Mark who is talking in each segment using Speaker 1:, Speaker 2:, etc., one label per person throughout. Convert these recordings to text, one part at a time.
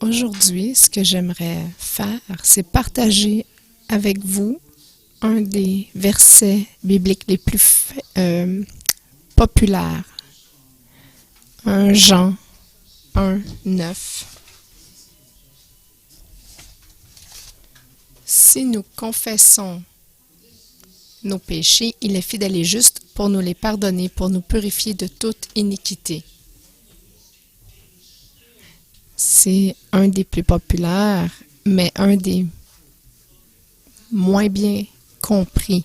Speaker 1: Aujourd'hui, ce que j'aimerais faire, c'est partager avec vous un des versets bibliques les plus populaires. 1 Jean 1, 9. Si nous confessons nos péchés, il est fidèle et juste pour nous les pardonner, pour nous purifier de toute iniquité. C'est un des plus populaires, mais un des moins bien compris.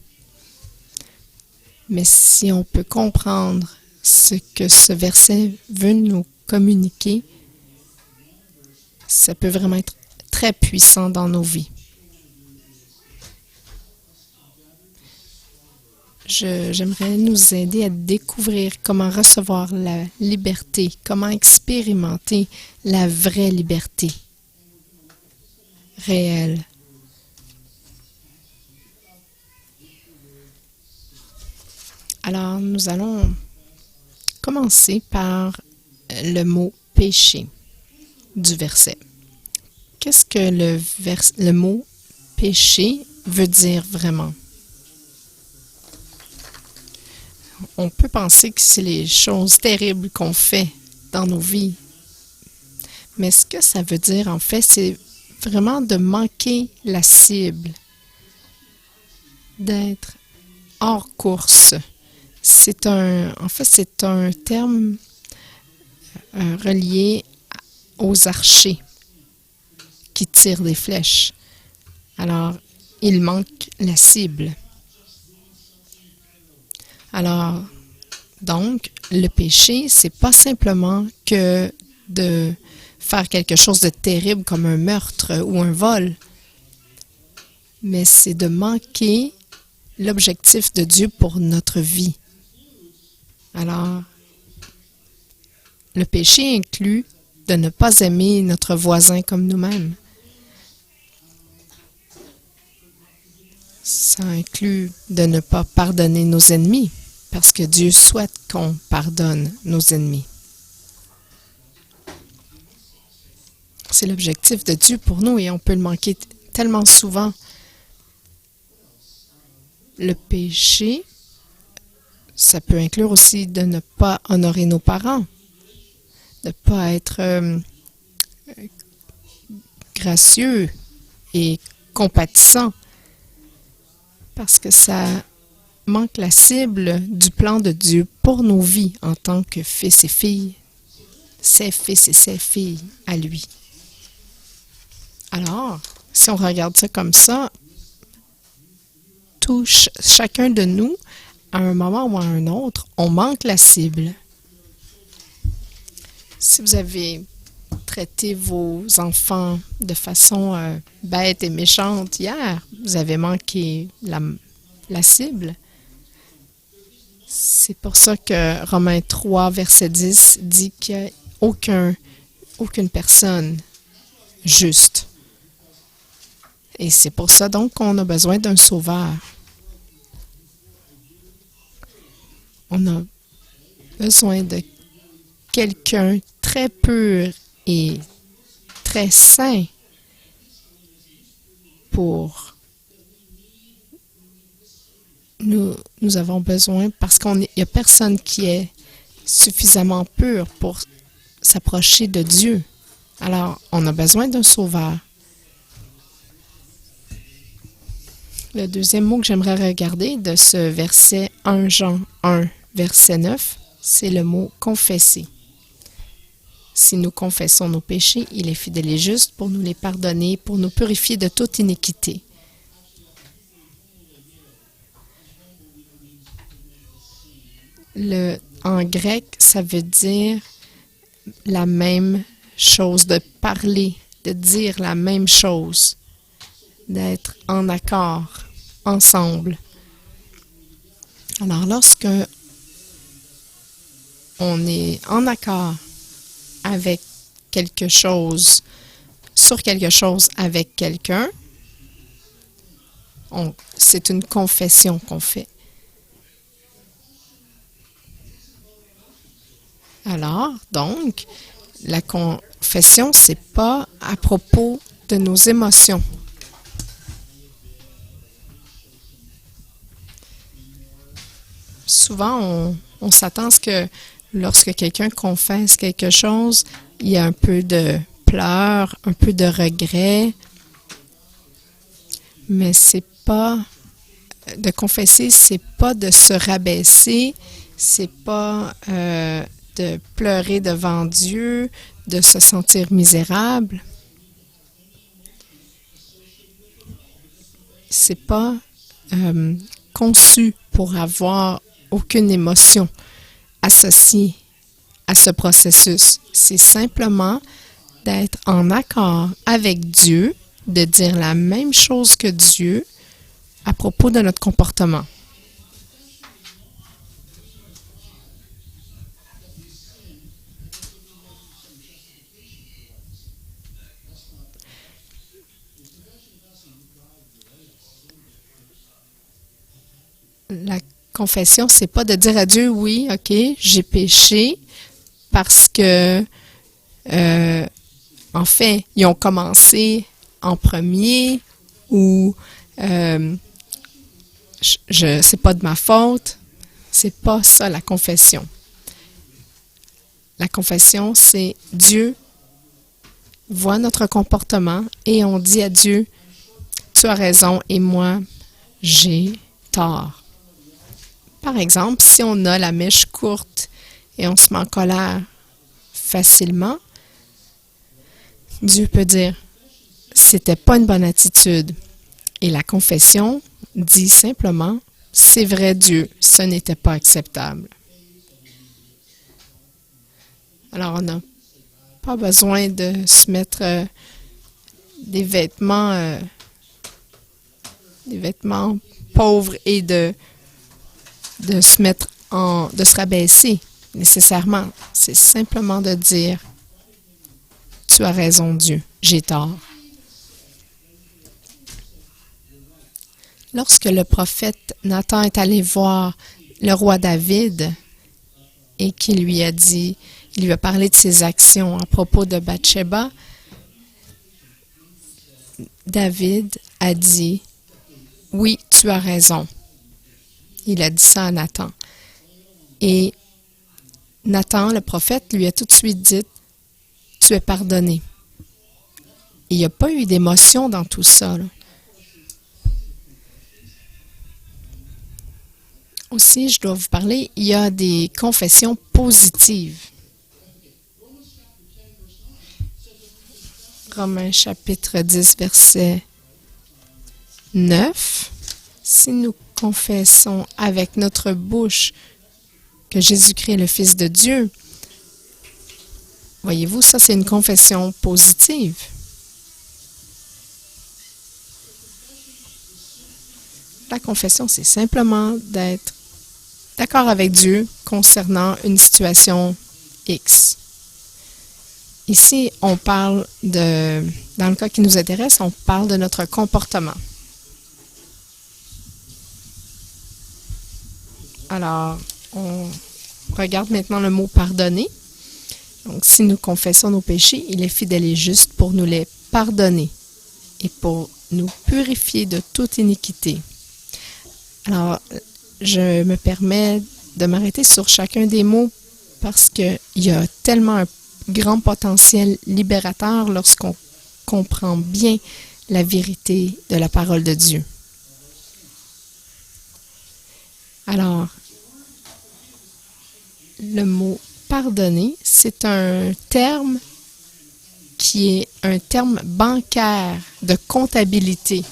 Speaker 1: Mais si on peut comprendre ce que ce verset veut nous communiquer, ça peut vraiment être très puissant dans nos vies. J'aimerais nous aider à découvrir comment recevoir la liberté, comment expérimenter la vraie liberté réelle. Alors, nous allons commencer par le mot « péché » du verset. Qu'est-ce que le mot « péché » veut dire vraiment? On peut penser que c'est les choses terribles qu'on fait dans nos vies. Mais ce que ça veut dire, en fait, c'est vraiment de manquer la cible, d'être hors course. En fait, c'est un terme relié aux archers qui tirent des flèches. Alors, il manque la cible. Alors, donc, le péché, c'est pas simplement que de faire quelque chose de terrible comme un meurtre ou un vol, mais c'est de manquer l'objectif de Dieu pour notre vie. Alors, le péché inclut de ne pas aimer notre voisin comme nous-mêmes. Ça inclut de ne pas pardonner nos ennemis, parce que Dieu souhaite qu'on pardonne nos ennemis. C'est l'objectif de Dieu pour nous et on peut le manquer tellement souvent. Le péché, ça peut inclure aussi de ne pas honorer nos parents, de ne pas être gracieux et compatissant, parce que ça manque la cible du plan de Dieu pour nos vies en tant que fils et filles, ses fils et ses filles à lui. Alors, si on regarde ça comme ça, chacun de nous, à un moment ou à un autre, on manque la cible. Si vous avez traité vos enfants de façon bête et méchante hier, vous avez manqué la cible. C'est pour ça que Romains 3, verset 10 dit qu'il n'y a aucune personne juste. Et c'est pour ça donc qu'on a besoin d'un sauveur. On a besoin de quelqu'un très pur et très saint pour nous avons besoin, parce qu'il n'y a personne qui est suffisamment pur pour s'approcher de Dieu. Alors, on a besoin d'un sauveur. Le deuxième mot que j'aimerais regarder de ce verset 1 Jean 1, verset 9, c'est le mot « confesser ». Si nous confessons nos péchés, il est fidèle et juste pour nous les pardonner, pour nous purifier de toute iniquité. En grec, ça veut dire la même chose, de parler, de dire la même chose, d'être en accord, ensemble. Alors, lorsque on est en accord avec quelque chose, sur quelque chose avec quelqu'un, c'est une confession qu'on fait. Alors, donc, la confession confession, c'est pas à propos de nos émotions. Souvent, on s'attend à ce que lorsque quelqu'un confesse quelque chose, il y a un peu de pleurs, un peu de regret, mais c'est pas de confesser, c'est pas de se rabaisser, c'est pas de pleurer devant Dieu, de se sentir misérable. C'est pas conçu pour avoir aucune émotion associée à ce processus. C'est simplement d'être en accord avec Dieu, de dire la même chose que Dieu à propos de notre comportement. La confession, c'est pas de dire à Dieu, oui, OK, j'ai péché parce que, en fait, ils ont commencé en premier ou c'est pas de ma faute. C'est pas ça la confession. La confession, c'est Dieu voit notre comportement et on dit à Dieu, tu as raison et moi, j'ai tort. Par exemple, si on a la mèche courte et on se met en colère facilement, Dieu peut dire, c'était pas une bonne attitude. Et la confession dit simplement, c'est vrai Dieu, ce n'était pas acceptable. Alors, on n'a pas besoin de se mettre des vêtements pauvres et de se mettre de se rabaisser nécessairement. C'est simplement de dire, tu as raison Dieu, j'ai tort. Lorsque le prophète Nathan est allé voir le roi David et qu'il lui a dit, il lui a parlé de ses actions à propos de Bathsheba, David a dit, oui, tu as raison. Il a dit ça à Nathan. Et Nathan, le prophète, lui a tout de suite dit, tu es pardonné. Il n'y a pas eu d'émotion dans tout ça, là. Aussi, je dois vous parler, il y a des confessions positives. Romains chapitre 10, verset 9. Si nous confessons avec notre bouche que Jésus-Christ est le Fils de Dieu, voyez-vous, ça c'est une confession positive. La confession, c'est simplement d'être d'accord avec Dieu concernant une situation X. Ici, on parle dans le cas qui nous intéresse, on parle de notre comportement. Alors, on regarde maintenant le mot pardonner. Donc, si nous confessons nos péchés, il est fidèle et juste pour nous les pardonner et pour nous purifier de toute iniquité. Alors, je me permets de m'arrêter sur chacun des mots parce qu'il y a tellement un grand potentiel libérateur lorsqu'on comprend bien la vérité de la parole de Dieu. Alors, le mot pardonner, c'est un terme qui est un terme bancaire de comptabilité.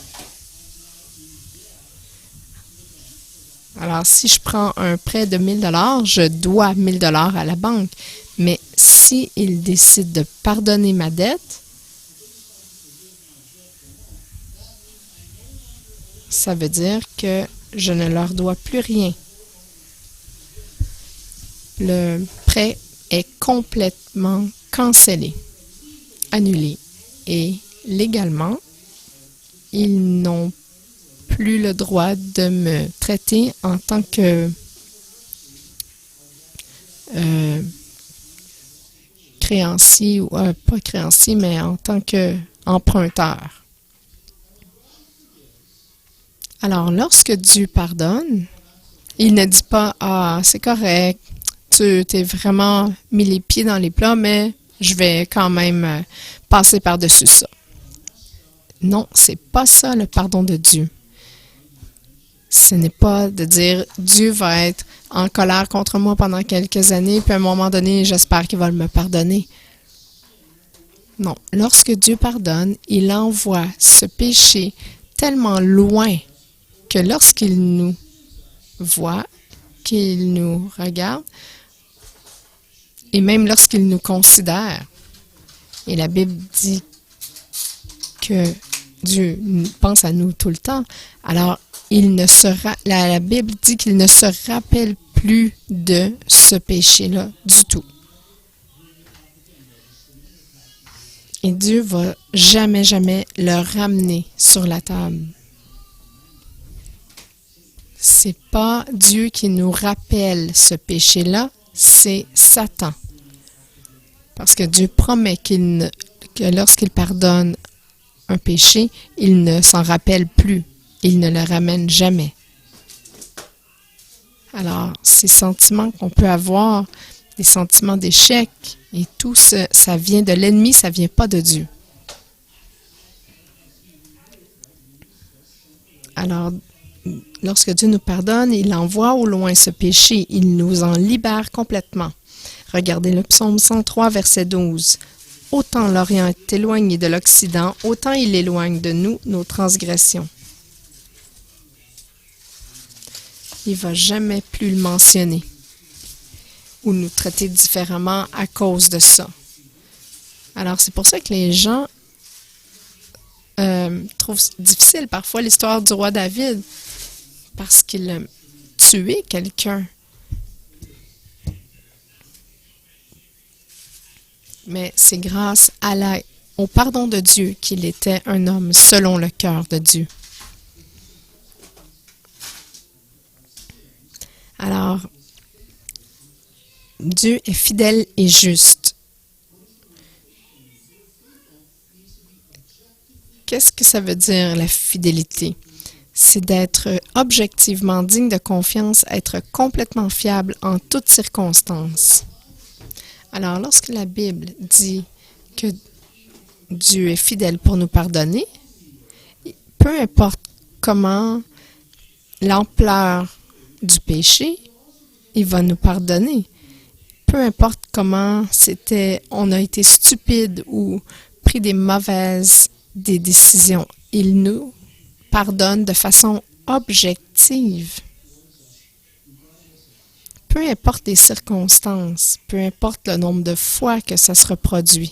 Speaker 1: Alors, si je prends un prêt de 1 000 $, je dois 1 000 $ à la banque. Mais s'il décide de pardonner ma dette, ça veut dire que je ne leur dois plus rien. Le prêt est complètement cancellé, annulé. Et légalement, ils n'ont plus le droit de me traiter en tant que créancier, ou pas créancier, mais en tant qu'emprunteur. Alors, lorsque Dieu pardonne, il ne dit pas « Ah, c'est correct, tu t'es vraiment mis les pieds dans les plats, mais je vais quand même passer par-dessus ça. » Non, c'est pas ça le pardon de Dieu. Ce n'est pas de dire Dieu va être en colère contre moi pendant quelques années, puis à un moment donné, j'espère qu'il va me pardonner. Non, lorsque Dieu pardonne, il envoie ce péché tellement loin que lorsqu'il nous voit, qu'il nous regarde, et même lorsqu'il nous considère, et la Bible dit que Dieu pense à nous tout le temps, alors la Bible dit qu'il ne se rappelle plus de ce péché-là du tout. Et Dieu va jamais, jamais le ramener sur la table. C'est pas Dieu qui nous rappelle ce péché-là, c'est Satan. Parce que Dieu promet que lorsqu'il pardonne un péché, il ne s'en rappelle plus. Il ne le ramène jamais. Alors, ces sentiments qu'on peut avoir, des sentiments d'échec et tout ça, ça vient de l'ennemi, ça vient pas de Dieu. Alors, lorsque Dieu nous pardonne, il envoie au loin ce péché, il nous en libère complètement. Regardez le psaume 103, verset 12. « Autant l'Orient est éloigné de l'Occident, autant il éloigne de nous nos transgressions. » Il ne va jamais plus le mentionner ou nous traiter différemment à cause de ça. Alors, c'est pour ça que les gens trouvent difficile parfois l'histoire du roi David parce qu'il a tué quelqu'un. Mais c'est grâce au pardon de Dieu qu'il était un homme selon le cœur de Dieu. Alors, Dieu est fidèle et juste. Qu'est-ce que ça veut dire, la fidélité? C'est d'être objectivement digne de confiance, être complètement fiable en toutes circonstances. Alors, lorsque la Bible dit que Dieu est fidèle pour nous pardonner, peu importe comment l'ampleur du péché, il va nous pardonner. Peu importe comment on a été stupide ou pris des décisions, il nous pardonne de façon objective. Peu importe les circonstances, peu importe le nombre de fois que ça se reproduit.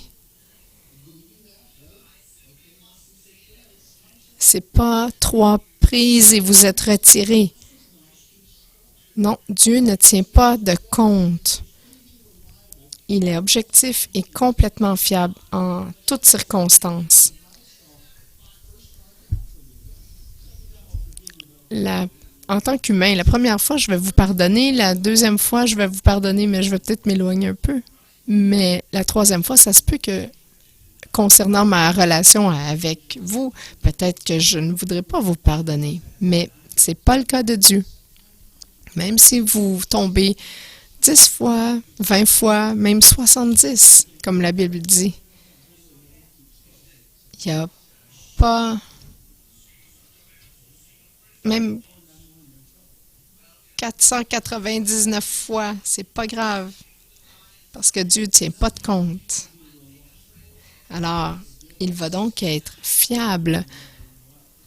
Speaker 1: C'est pas 3 prises et vous êtes retirés. Non, Dieu ne tient pas de compte. Il est objectif et complètement fiable en toutes circonstances. En tant qu'humain, la première fois, je vais vous pardonner. La deuxième fois, je vais vous pardonner, mais je vais peut-être m'éloigner un peu. Mais la troisième fois, ça se peut que, concernant ma relation avec vous, peut-être que je ne voudrais pas vous pardonner. Mais c'est pas le cas de Dieu. Même si vous tombez 10 fois, 20 fois, même 70, comme la Bible dit, il n'y a pas... Même 499 fois, c'est pas grave, parce que Dieu ne tient pas de compte. Alors, il va donc être fiable,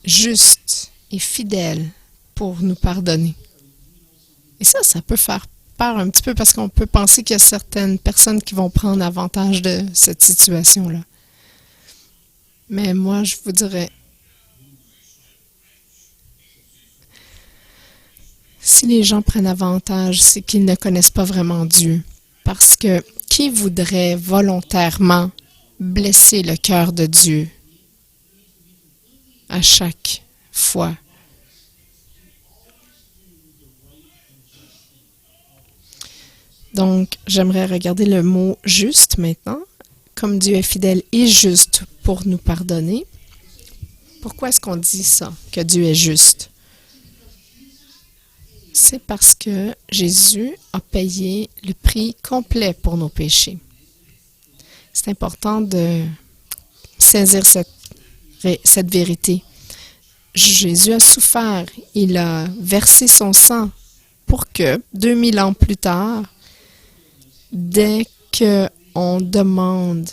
Speaker 1: juste et fidèle pour nous pardonner. Et ça peut faire peur un petit peu parce qu'on peut penser qu'il y a certaines personnes qui vont prendre avantage de cette situation-là. Mais moi, je vous dirais, si les gens prennent avantage, c'est qu'ils ne connaissent pas vraiment Dieu. Parce que qui voudrait volontairement blesser le cœur de Dieu à chaque fois? Donc, j'aimerais regarder le mot « juste » maintenant. Comme Dieu est fidèle et juste pour nous pardonner. Pourquoi est-ce qu'on dit ça, que Dieu est juste? C'est parce que Jésus a payé le prix complet pour nos péchés. C'est important de saisir cette vérité. Jésus a souffert, il a versé son sang pour que, 2000 ans plus tard, dès qu'on demande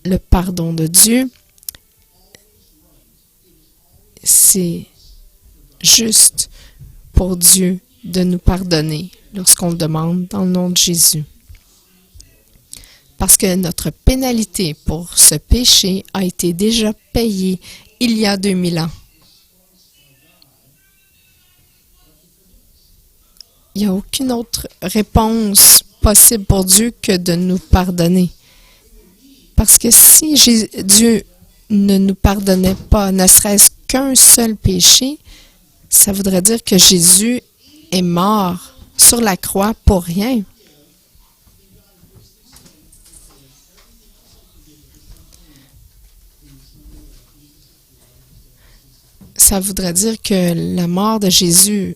Speaker 1: le pardon de Dieu, c'est juste pour Dieu de nous pardonner lorsqu'on le demande dans le nom de Jésus. Parce que notre pénalité pour ce péché a été déjà payée il y a 2000 ans. Il n'y a aucune autre réponse possible pour Dieu que de nous pardonner. Parce que si Dieu ne nous pardonnait pas, ne serait-ce qu'un seul péché, ça voudrait dire que Jésus est mort sur la croix pour rien. Ça voudrait dire que la mort de Jésus,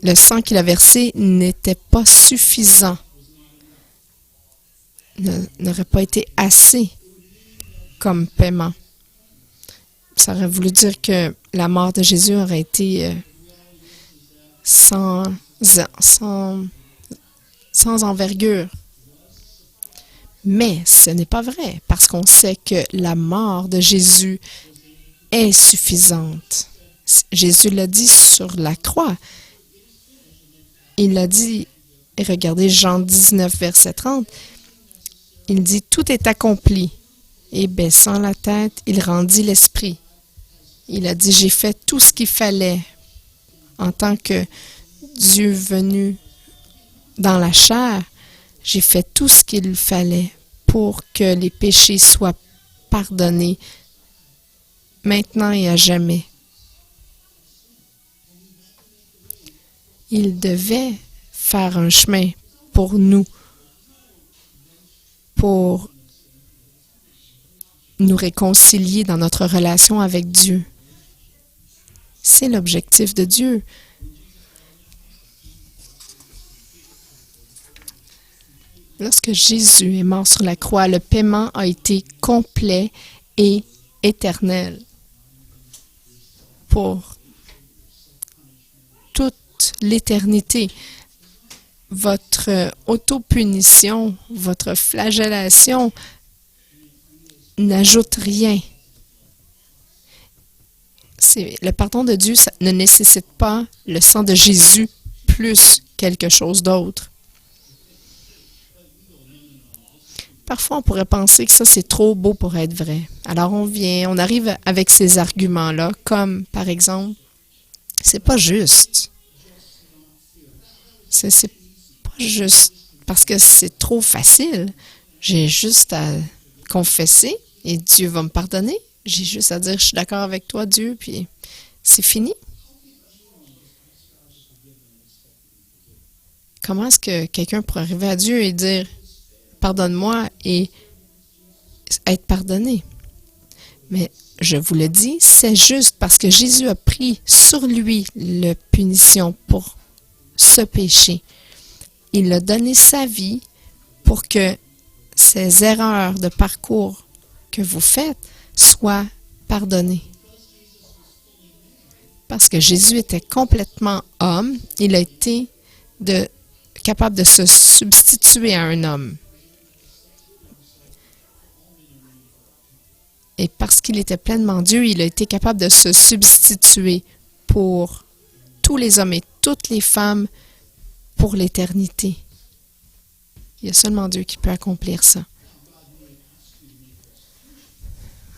Speaker 1: le sang qu'il a versé, n'était pas suffisant, n'aurait pas été assez comme paiement. Ça aurait voulu dire que la mort de Jésus aurait été sans envergure. Mais ce n'est pas vrai, parce qu'on sait que la mort de Jésus est suffisante. Jésus l'a dit sur la croix. Il l'a dit, et regardez Jean 19, verset 30, il dit « Tout est accompli ». Et baissant la tête, il rendit l'esprit. Il a dit « J'ai fait tout ce qu'il fallait en tant que Dieu venu dans la chair. J'ai fait tout ce qu'il fallait pour que les péchés soient pardonnés maintenant et à jamais. » Il devait faire un chemin pour nous, pour nous réconcilier dans notre relation avec Dieu. C'est l'objectif de Dieu. Lorsque Jésus est mort sur la croix, le paiement a été complet et éternel pour toute l'éternité. Votre autopunition, votre flagellation n'ajoute rien. Le pardon de Dieu ça ne nécessite pas le sang de Jésus plus quelque chose d'autre. Parfois, on pourrait penser que ça, c'est trop beau pour être vrai. Alors, on arrive avec ces arguments-là, comme, par exemple, c'est pas juste. C'est pas juste parce que c'est trop facile. J'ai juste à confesser et Dieu va me pardonner. J'ai juste à dire, je suis d'accord avec toi, Dieu, puis c'est fini. Comment est-ce que quelqu'un pourrait arriver à Dieu et dire, pardonne-moi et être pardonné? Mais je vous le dis, c'est juste parce que Jésus a pris sur lui la punition pour ce péché. Il a donné sa vie pour que ces erreurs de parcours que vous faites soient pardonnées. Parce que Jésus était complètement homme, il a été capable de se substituer à un homme. Et parce qu'il était pleinement Dieu, il a été capable de se substituer pour tous les hommes et toutes les femmes pour l'éternité. Il y a seulement Dieu qui peut accomplir ça.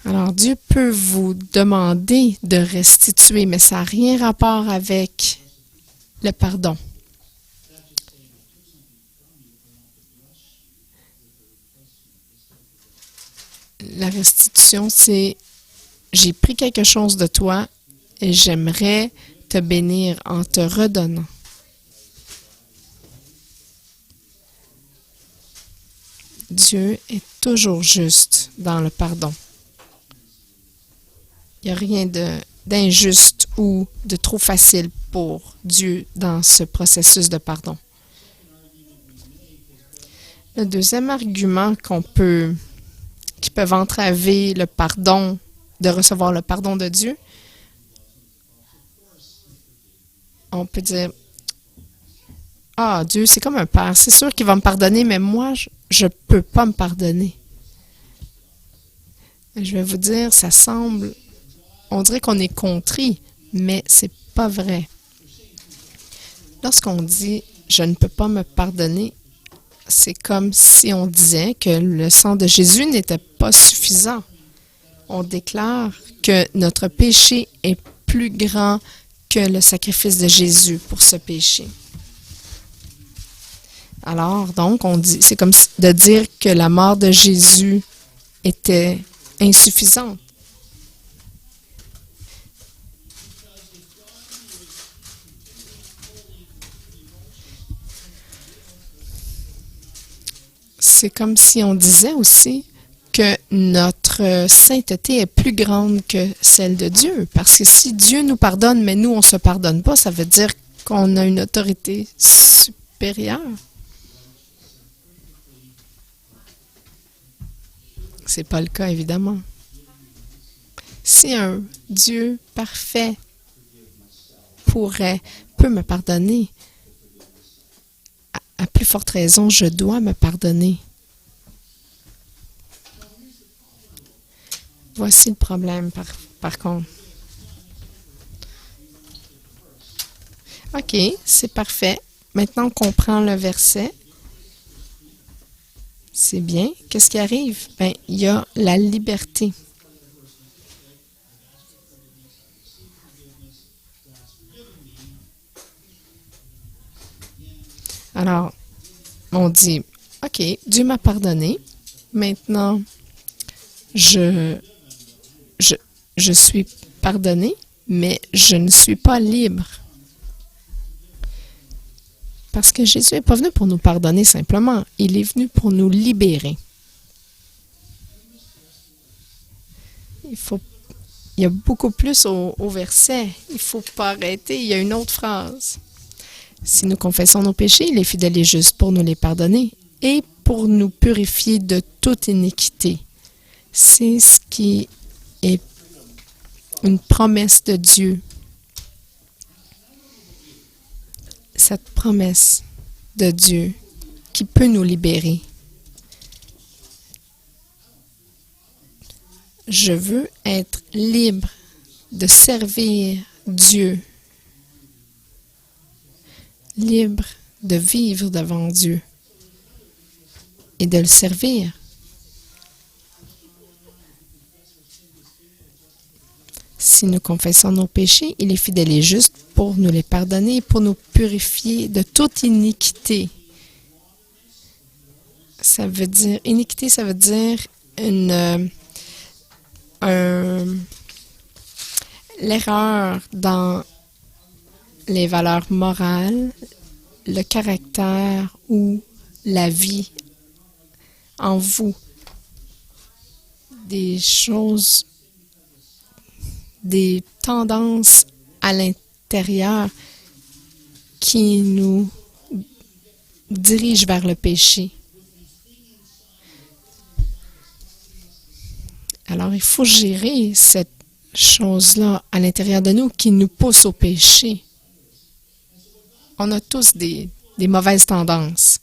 Speaker 1: Alors, Dieu peut vous demander de restituer, mais ça n'a rien rapport avec le pardon. La restitution, c'est « J'ai pris quelque chose de toi et j'aimerais te bénir en te redonnant. » Dieu est toujours juste dans le pardon. Il n'y a rien d'injuste ou de trop facile pour Dieu dans ce processus de pardon. Le deuxième argument qui peuvent entraver le pardon, de recevoir le pardon de Dieu, on peut dire, Dieu, c'est comme un père, c'est sûr qu'il va me pardonner, mais moi, je ne peux pas me pardonner. Je vais vous dire, on dirait qu'on est contrit, mais c'est pas vrai. Lorsqu'on dit « je ne peux pas me pardonner », c'est comme si on disait que le sang de Jésus n'était pas suffisant. On déclare que notre péché est plus grand que le sacrifice de Jésus pour ce péché. Alors, donc, c'est comme de dire que la mort de Jésus était insuffisante. C'est comme si on disait aussi que notre sainteté est plus grande que celle de Dieu. Parce que si Dieu nous pardonne, mais nous, on ne se pardonne pas, ça veut dire qu'on a une autorité supérieure. C'est pas le cas, évidemment. Si un Dieu parfait peut me pardonner, à plus forte raison, je dois me pardonner. Voici le problème, par contre. OK, c'est parfait. Maintenant, on comprend le verset. C'est bien. Qu'est-ce qui arrive? Bien, il y a la liberté. Alors, on dit, OK, Dieu m'a pardonné. Maintenant, je suis pardonné, mais je ne suis pas libre. Parce que Jésus n'est pas venu pour nous pardonner simplement. Il est venu pour nous libérer. Il y a beaucoup plus au verset. Il ne faut pas arrêter. Il y a une autre phrase. Si nous confessons nos péchés, il est fidèle et juste pour nous les pardonner et pour nous purifier de toute iniquité. C'est ce qui est une promesse de Dieu. Cette promesse de Dieu qui peut nous libérer. Je veux être libre de servir Dieu, libre de vivre devant Dieu et de le servir. Si nous confessons nos péchés, il est fidèle et juste pour nous les pardonner et pour nous purifier de toute iniquité. Ça veut dire, iniquité, ça veut dire l'erreur dans les valeurs morales, le caractère ou la vie en vous. Des choses, des tendances à l'intérieur qui nous dirigent vers le péché. Alors, il faut gérer cette chose-là à l'intérieur de nous qui nous pousse au péché. On a tous des mauvaises tendances.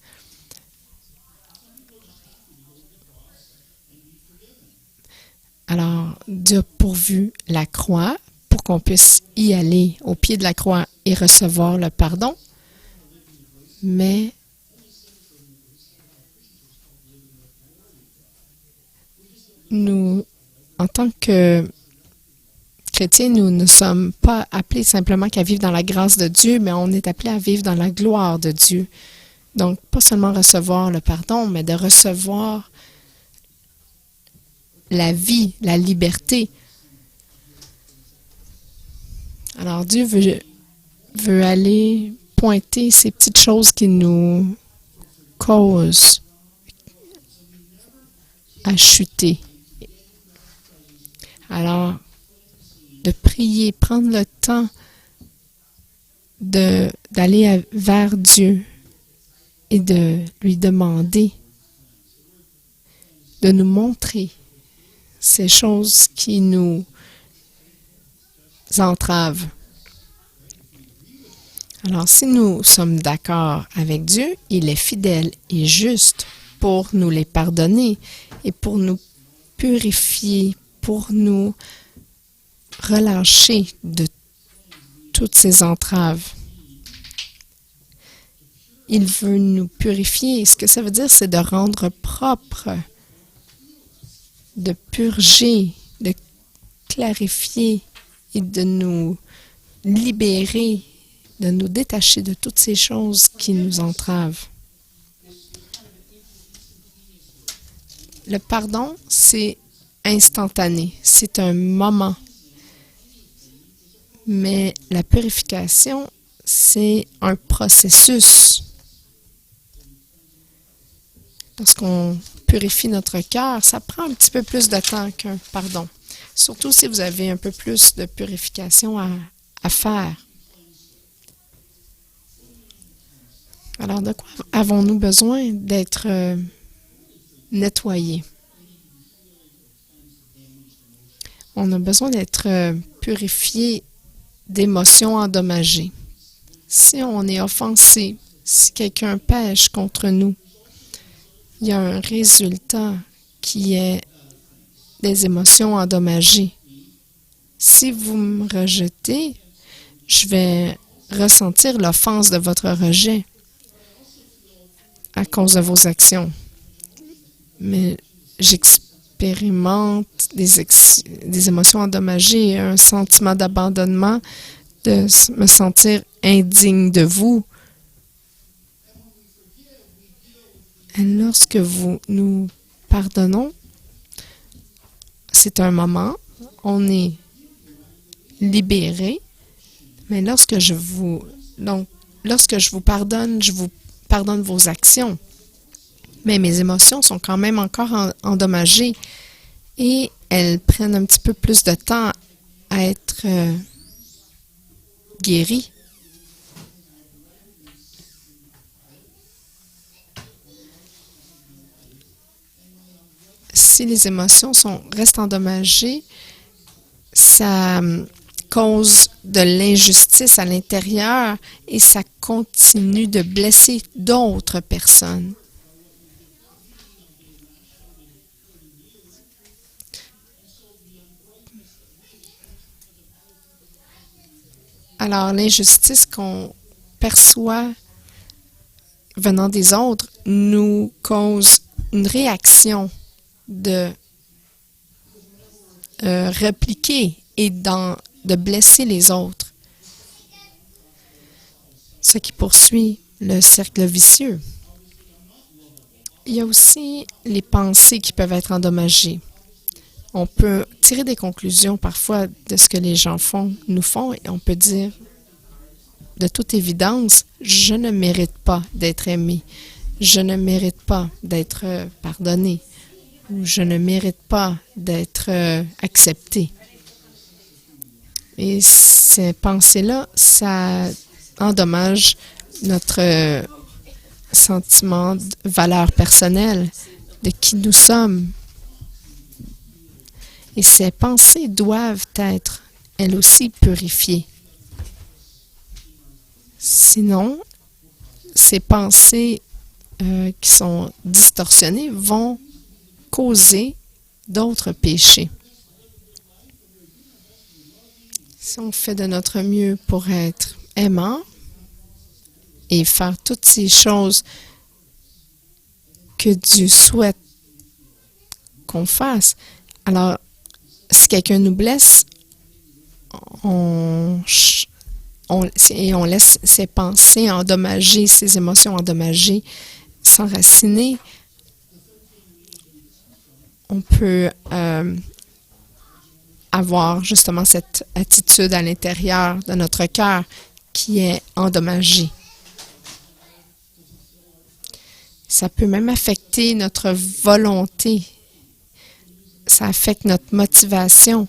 Speaker 1: Alors, Dieu a pourvu la croix pour qu'on puisse y aller au pied de la croix et recevoir le pardon. Mais nous, en tant que chrétiens, nous ne sommes pas appelés simplement qu'à vivre dans la grâce de Dieu, mais on est appelés à vivre dans la gloire de Dieu. Donc, pas seulement recevoir le pardon, mais de recevoir la vie, la liberté. Alors, Dieu veut aller pointer ces petites choses qui nous causent a chuté. Alors, de prier, prendre le temps d'aller vers Dieu et de lui demander de nous montrer ces choses qui nous entravent. Alors, si nous sommes d'accord avec Dieu, il est fidèle et juste pour nous les pardonner et pour nous purifier, pour nous relâcher de toutes ces entraves. Il veut nous purifier. Ce que ça veut dire, c'est de rendre propre, de purger, de clarifier et de nous libérer, de nous détacher de toutes ces choses qui nous entravent. Le pardon, c'est instantané, c'est un moment. Mais la purification, c'est un processus. Lorsqu'on purifie notre cœur, ça prend un petit peu plus de temps qu'un pardon. Surtout si vous avez un peu plus de purification à faire. Alors, de quoi avons-nous besoin d'être nettoyés? On a besoin d'être purifié d'émotions endommagées. Si on est offensé, si quelqu'un pêche contre nous, il y a un résultat qui est des émotions endommagées. Si vous me rejetez, je vais ressentir l'offense de votre rejet à cause de vos actions. Mais j'expérimente des émotions endommagées, un sentiment d'abandonnement, de me sentir indigne de vous. Et lorsque nous pardonnons, c'est un moment, on est libéré, mais lorsque je vous pardonne, je vous pardonne vos actions. Mais mes émotions sont quand même encore endommagées et elles prennent un petit peu plus de temps à être guéries. Si les émotions restent endommagées, ça cause de l'injustice à l'intérieur et ça continue de blesser d'autres personnes. Alors, l'injustice qu'on perçoit venant des autres nous cause une réaction de répliquer et de blesser les autres, ce qui poursuit le cercle vicieux. Il y a aussi les pensées qui peuvent être endommagées. On peut tirer des conclusions parfois de ce que les gens nous font, et on peut dire, de toute évidence, je ne mérite pas d'être aimé, je ne mérite pas d'être pardonné, ou je ne mérite pas d'être accepté. Et ces pensées-là, ça endommage notre sentiment de valeur personnelle, de qui nous sommes. Et ces pensées doivent être, elles aussi, purifiées. Sinon, ces pensées qui sont distorsionnées vont causer d'autres péchés. Si on fait de notre mieux pour être aimant et faire toutes ces choses que Dieu souhaite qu'on fasse, alors si quelqu'un nous blesse, on laisse ses pensées endommagées, ses émotions endommagées, s'enraciner, on peut avoir justement cette attitude à l'intérieur de notre cœur qui est endommagée. Ça peut même affecter notre volonté ça affecte notre motivation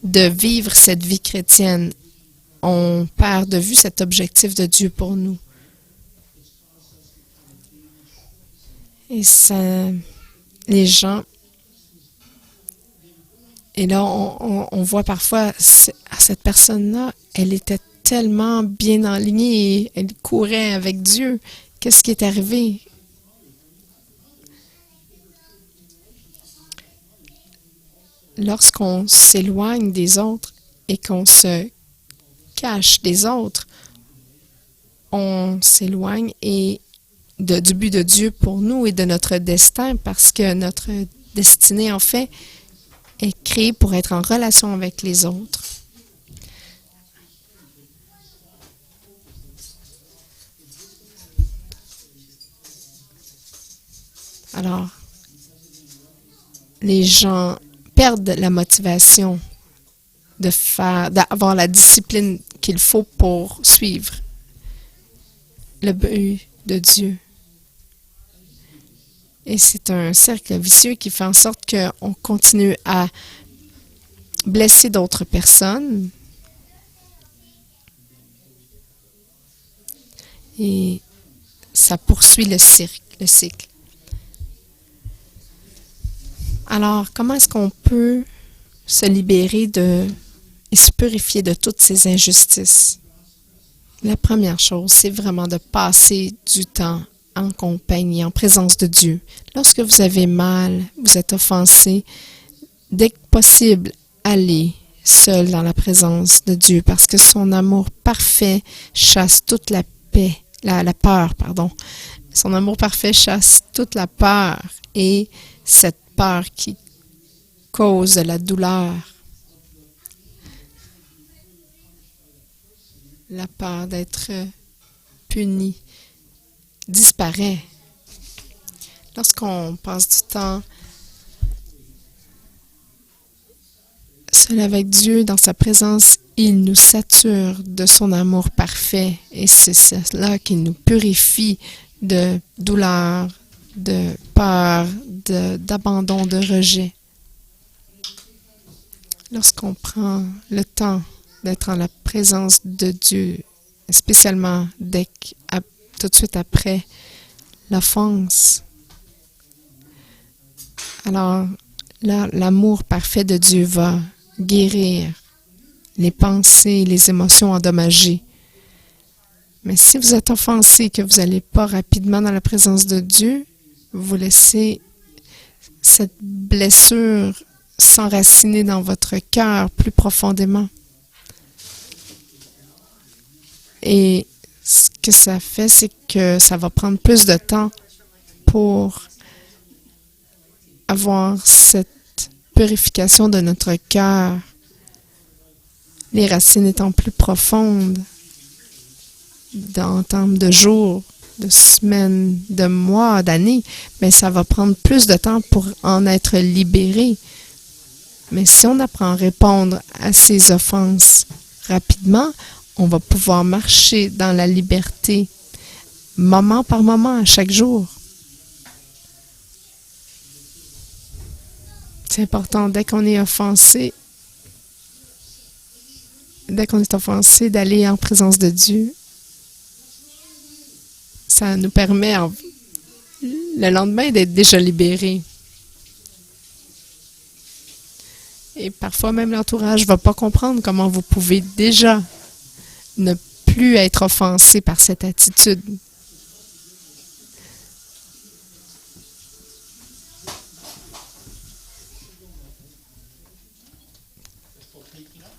Speaker 1: de vivre cette vie chrétienne. On perd de vue cet objectif de Dieu pour nous. Et ça, les gens, et là, on voit parfois, cette personne-là, elle était tellement bien enlignée et elle courait avec Dieu. Qu'est-ce qui est arrivé? Lorsqu'on s'éloigne des autres et qu'on se cache des autres, on s'éloigne du but de Dieu pour nous et de notre destin, parce que notre destinée, en fait, est créée pour être en relation avec les autres. Alors, les gens perdent la motivation d'avoir la discipline qu'il faut pour suivre le but de Dieu. Et c'est un cercle vicieux qui fait en sorte qu'on continue à blesser d'autres personnes. Et ça poursuit le cycle. Alors, comment est-ce qu'on peut se libérer et se purifier de toutes ces injustices? La première chose, c'est vraiment de passer du temps en compagnie, en présence de Dieu. Lorsque vous avez mal, vous êtes offensé, dès que possible, allez seul dans la présence de Dieu, parce que son amour parfait chasse toute la peur. Son amour parfait chasse toute la peur et cette peur qui cause la douleur. La peur d'être puni disparaît. Lorsqu'on passe du temps seul avec Dieu, dans sa présence, il nous sature de son amour parfait et c'est cela qui nous purifie de douleur, de peur, d'abandon, de rejet. Lorsqu'on prend le temps d'être en la présence de Dieu, spécialement tout de suite après l'offense, alors là, l'amour parfait de Dieu va guérir les pensées, les émotions endommagées. Mais si vous êtes offensé, que vous n'allez pas rapidement dans la présence de Dieu, vous laissez cette blessure s'enraciner dans votre cœur plus profondément. Et ce que ça fait, c'est que ça va prendre plus de temps pour avoir cette purification de notre cœur, les racines étant plus profondes, en termes de jours, de semaines, de mois, d'années, mais ça va prendre plus de temps pour en être libéré. Mais si on apprend à répondre à ces offenses rapidement, on va pouvoir marcher dans la liberté, moment par moment, à chaque jour. C'est important, dès qu'on est offensé, d'aller en présence de Dieu. Ça nous permet, le lendemain, d'être déjà libérés. Et parfois, même l'entourage ne va pas comprendre comment vous pouvez déjà ne plus être offensé par cette attitude.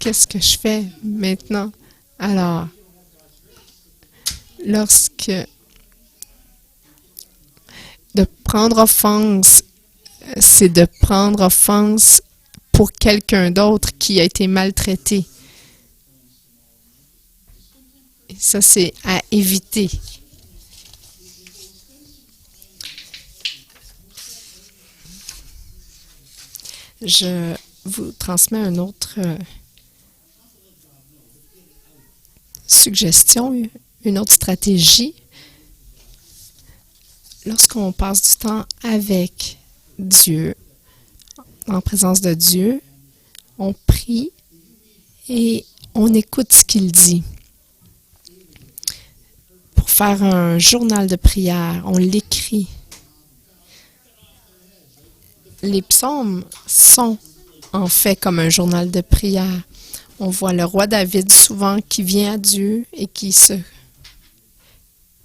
Speaker 1: Qu'est-ce que je fais maintenant? Alors, de prendre offense, c'est de prendre offense pour quelqu'un d'autre qui a été maltraité. Et ça, c'est à éviter. Je vous transmets une autre suggestion, une autre stratégie. Lorsqu'on passe du temps avec Dieu, en présence de Dieu, on prie et on écoute ce qu'il dit. Pour faire un journal de prière, on l'écrit. Les psaumes sont en fait comme un journal de prière. On voit le roi David souvent qui vient à Dieu et qui se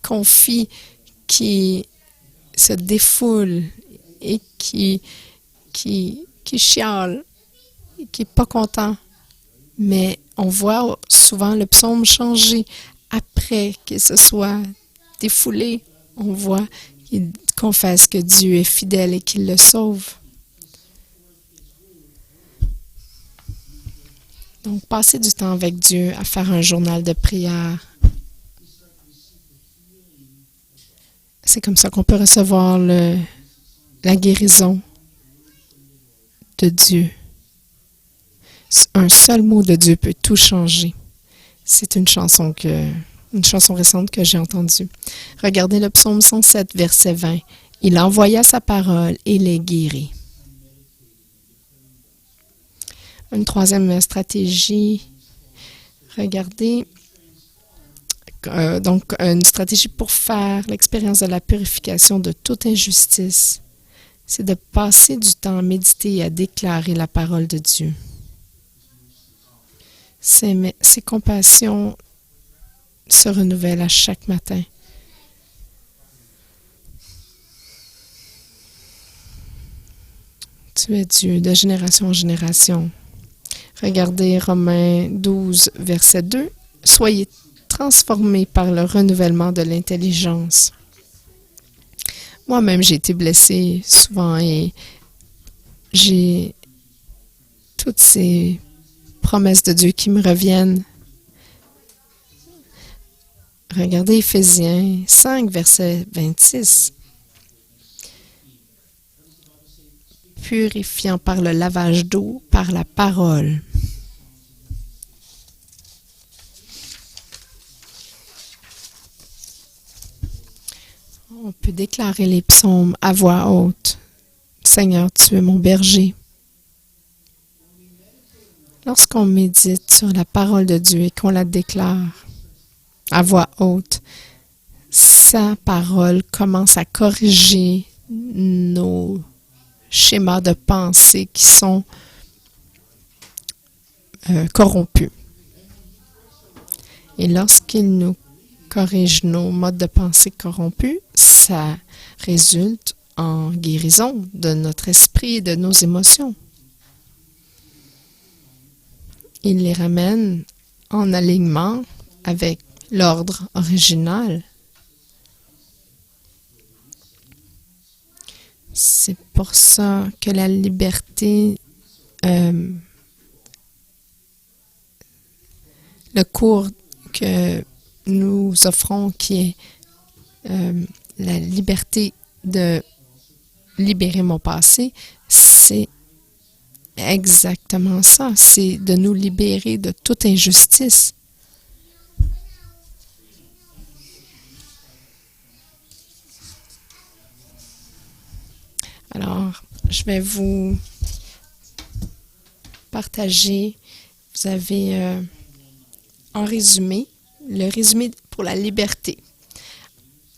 Speaker 1: confie, qui se défoule et qui chiale, qui n'est pas content. Mais on voit souvent le psaume changer après qu'il se soit défoulé. On voit qu'il confesse que Dieu est fidèle et qu'il le sauve. Donc, passer du temps avec Dieu à faire un journal de prière. C'est comme ça qu'on peut recevoir la guérison de Dieu. Un seul mot de Dieu peut tout changer. C'est une chanson récente que j'ai entendue. Regardez le psaume 107, verset 20. Il envoya sa parole et les guérit. Une troisième stratégie, regardez, donc une stratégie pour faire l'expérience de la purification de toute injustice, c'est de passer du temps à méditer et à déclarer la parole de Dieu. Ses compassions se renouvellent à chaque matin. Tu es Dieu de génération en génération. Regardez Romains 12, verset 2. « Soyez transformés par le renouvellement de l'intelligence. » Moi-même, j'ai été blessée souvent et j'ai toutes ces promesses de Dieu qui me reviennent. Regardez Éphésiens 5, verset 26. Purifiant par le lavage d'eau, par la parole. On peut déclarer les psaumes à voix haute. Seigneur, tu es mon berger. Lorsqu'on médite sur la parole de Dieu et qu'on la déclare à voix haute, sa parole commence à corriger nos schémas de pensée qui sont corrompus. Et lorsqu'il nous corrige nos modes de pensée corrompus, ça résulte en guérison de notre esprit et de nos émotions. Il les ramène en alignement avec l'ordre original. C'est pour ça que la liberté, le cours que nous offrons, qui est la liberté de libérer mon passé, c'est exactement ça. C'est de nous libérer de toute injustice. Alors, je vais vous partager. Vous avez en résumé, le résumé pour la liberté.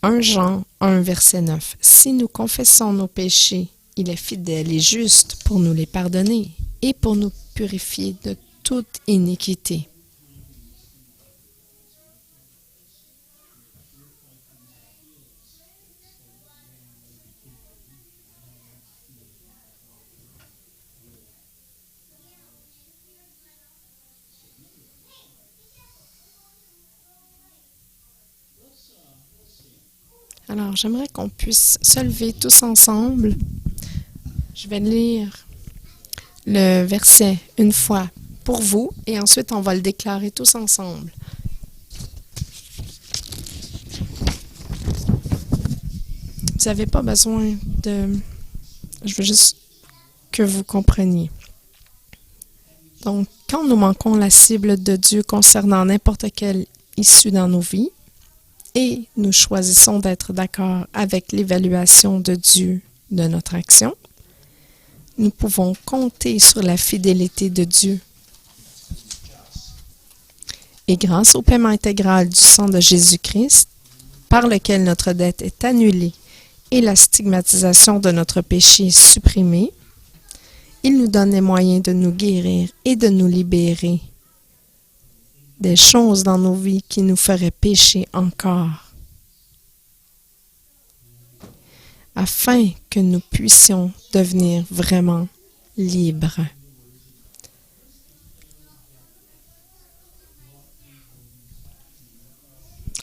Speaker 1: 1 Jean 1, verset 9. Si nous confessons nos péchés, il est fidèle et juste pour nous les pardonner et pour nous purifier de toute iniquité. Alors, j'aimerais qu'on puisse se lever tous ensemble. Je vais lire le verset une fois pour vous et ensuite on va le déclarer tous ensemble. Vous n'avez pas besoin de... Je veux juste que vous compreniez. Donc, quand nous manquons la cible de Dieu concernant n'importe quelle issue dans nos vies, et nous choisissons d'être d'accord avec l'évaluation de Dieu de notre action, nous pouvons compter sur la fidélité de Dieu. Et grâce au paiement intégral du sang de Jésus-Christ, par lequel notre dette est annulée et la stigmatisation de notre péché est supprimée, il nous donne les moyens de nous guérir et de nous libérer des choses dans nos vies qui nous feraient pécher encore, afin que nous puissions devenir vraiment libres.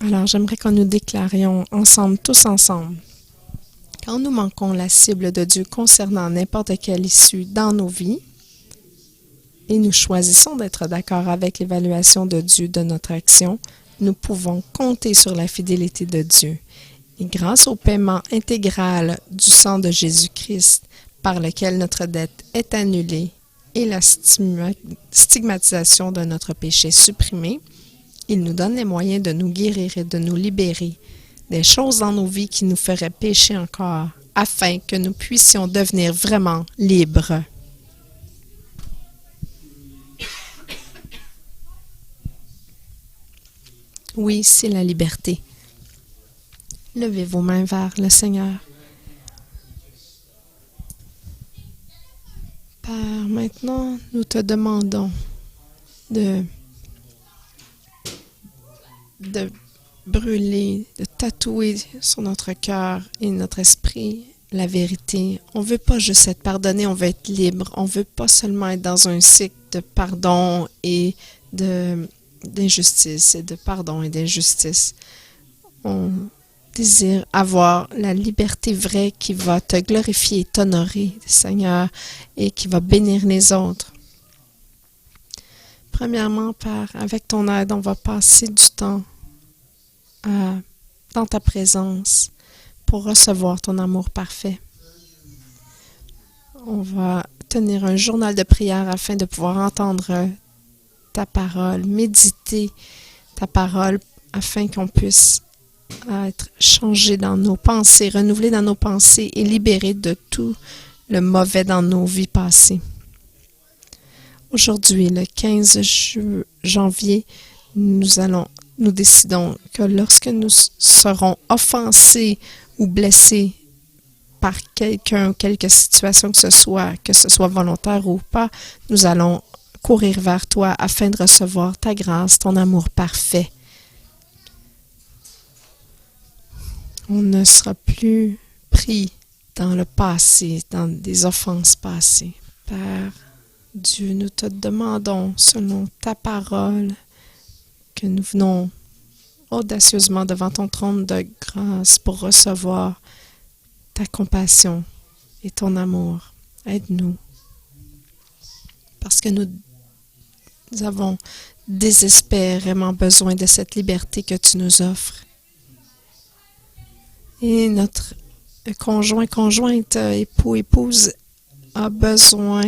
Speaker 1: Alors, j'aimerais que nous déclarions ensemble, tous ensemble, quand nous manquons la cible de Dieu concernant n'importe quelle issue dans nos vies, et nous choisissons d'être d'accord avec l'évaluation de Dieu de notre action, nous pouvons compter sur la fidélité de Dieu. Et grâce au paiement intégral du sang de Jésus-Christ, par lequel notre dette est annulée et la stigmatisation de notre péché supprimée, il nous donne les moyens de nous guérir et de nous libérer des choses dans nos vies qui nous feraient pécher encore, afin que nous puissions devenir vraiment libres. Oui, c'est la liberté. Levez vos mains vers le Seigneur. Père, maintenant, nous te demandons de brûler, de tatouer sur notre cœur et notre esprit la vérité. On ne veut pas juste être pardonné, on veut être libre. On ne veut pas seulement être dans un cycle de pardon et d'injustice et de pardon et d'injustice. On désire avoir la liberté vraie qui va te glorifier, t'honorer, Seigneur, et qui va bénir les autres. Premièrement, Père, avec ton aide, on va passer du temps dans ta présence pour recevoir ton amour parfait. On va tenir un journal de prière afin de pouvoir entendre ta parole, méditer ta parole afin qu'on puisse être changé dans nos pensées, renouvelé dans nos pensées et libéré de tout le mauvais dans nos vies passées. Aujourd'hui, le 15 janvier, nous décidons que lorsque nous serons offensés ou blessés par quelqu'un, quelque situation que ce soit volontaire ou pas, nous allons courir vers toi afin de recevoir ta grâce, ton amour parfait. On ne sera plus pris dans le passé, dans des offenses passées. Père Dieu, nous te demandons, selon ta parole, que nous venons audacieusement devant ton trône de grâce pour recevoir ta compassion et ton amour. Aide-nous. Parce que nous avons désespérément besoin de cette liberté que tu nous offres. Et notre conjointe, époux, épouse a besoin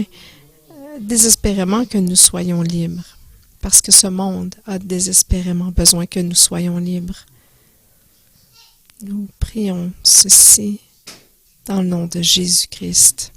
Speaker 1: désespérément que nous soyons libres. Parce que ce monde a désespérément besoin que nous soyons libres. Nous prions ceci dans le nom de Jésus-Christ.